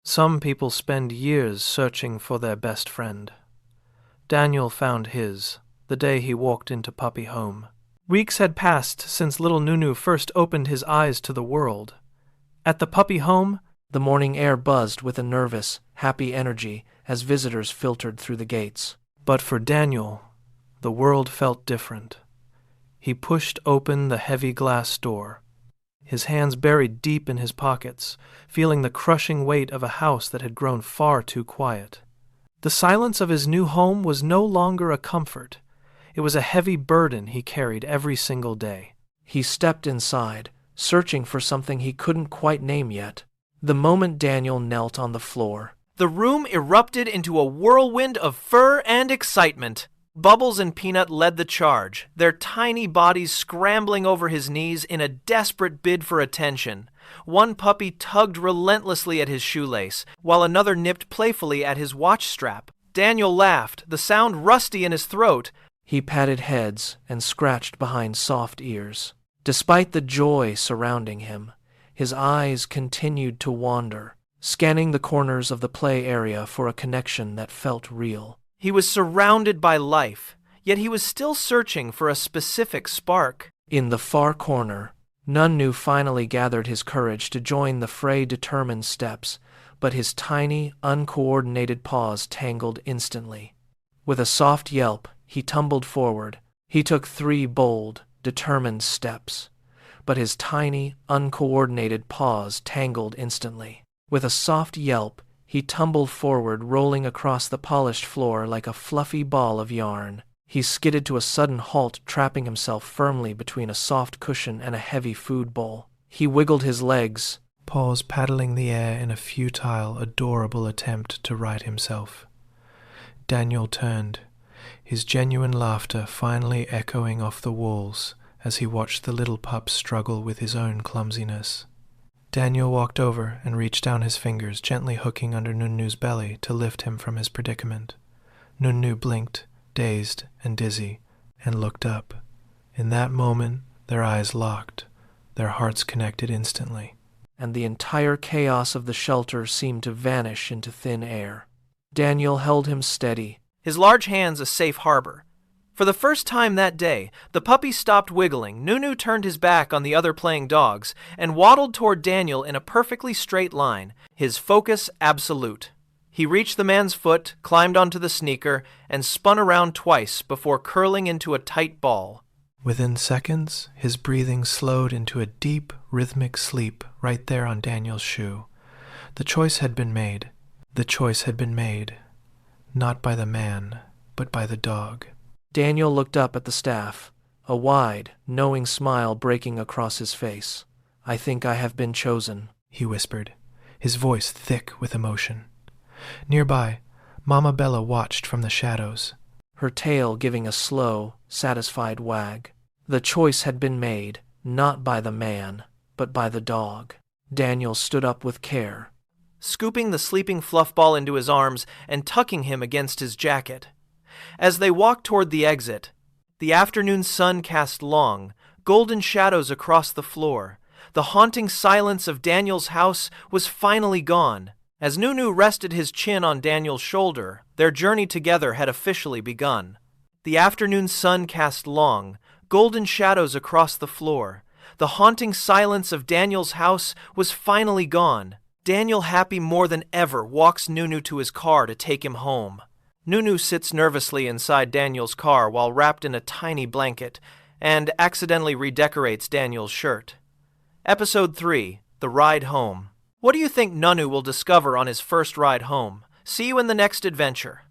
Some people spend years searching for their best friend. Daniel found his the day he walked into Puppy Home. Weeks had passed since little Nunnu first opened his eyes to the world. At the Puppy Home, the morning air buzzed with a nervous, happy energy as visitors filtered through the gates. But for Daniel, the world felt different. He pushed open the heavy glass door, his hands buried deep in his pockets, feeling the crushing weight of a house that had grown far too quiet. The silence of his new home was no longer a comfort. It was a heavy burden he carried every single day. He stepped inside, searching for something he couldn't quite name yet. The moment Daniel knelt on the floor, the room erupted into a whirlwind of fur and excitement. Bubbles and Peanut led the charge, their tiny bodies scrambling over his knees in a desperate bid for attention. One puppy tugged relentlessly at his shoelace, while another nipped playfully at his watch strap. Daniel laughed, the sound rusty in his throat. He patted heads and scratched behind soft ears. Despite the joy surrounding him, his eyes continued to wander, scanning the corners of the play area for a connection that felt real. He was surrounded by life, yet he was still searching for a specific spark. In the far corner, Nunnu finally gathered his courage to join the fray. Determined steps, but his tiny, uncoordinated paws tangled instantly. With a soft yelp, he tumbled forward. He took 3 bold, determined steps, but his tiny, uncoordinated paws tangled instantly. With a soft yelp, he tumbled forward, rolling across the polished floor like a fluffy ball of yarn. He skidded to a sudden halt, trapping himself firmly between a soft cushion and a heavy food bowl. He wiggled his legs, paws paddling the air in a futile, adorable attempt to right himself. Daniel turned, his genuine laughter finally echoing off the walls as he watched the little pup struggle with his own clumsiness. Daniel walked over and reached down his fingers, gently hooking under Nunnu's belly to lift him from his predicament. Nunnu blinked, dazed and dizzy, and looked up. In that moment, their eyes locked, their hearts connected instantly. And the entire chaos of the shelter seemed to vanish into thin air. Daniel held him steady, his large hands a safe harbor. For the first time that day, the puppy stopped wiggling. Nunnu turned his back on the other playing dogs and waddled toward Daniel in a perfectly straight line, his focus absolute. He reached the man's foot, climbed onto the sneaker, and spun around twice before curling into a tight ball. Within seconds, his breathing slowed into a deep, rhythmic sleep right there on Daniel's shoe. The choice had been made. The choice had been made, not by the man, but by the dog. Daniel looked up at the staff, a wide, knowing smile breaking across his face. "I think I have been chosen," he whispered, his voice thick with emotion. Nearby, Mama Bella watched from the shadows, her tail giving a slow, satisfied wag. The choice had been made, not by the man, but by the dog. Daniel stood up with care, scooping the sleeping fluffball into his arms and tucking him against his jacket. As they walked toward the exit, the afternoon sun cast long, golden shadows across the floor. The haunting silence of Daniel's house was finally gone. As Nunnu rested his chin on Daniel's shoulder, their journey together had officially begun. The afternoon sun cast long, golden shadows across the floor. The haunting silence of Daniel's house was finally gone. Daniel, happy more than ever, walks Nunnu to his car to take him home. Nunnu sits nervously inside Daniel's car while wrapped in a tiny blanket and accidentally redecorates Daniel's shirt. Episode 3, The Ride Home. What do you think Nunnu will discover on his first ride home? See you in the next adventure.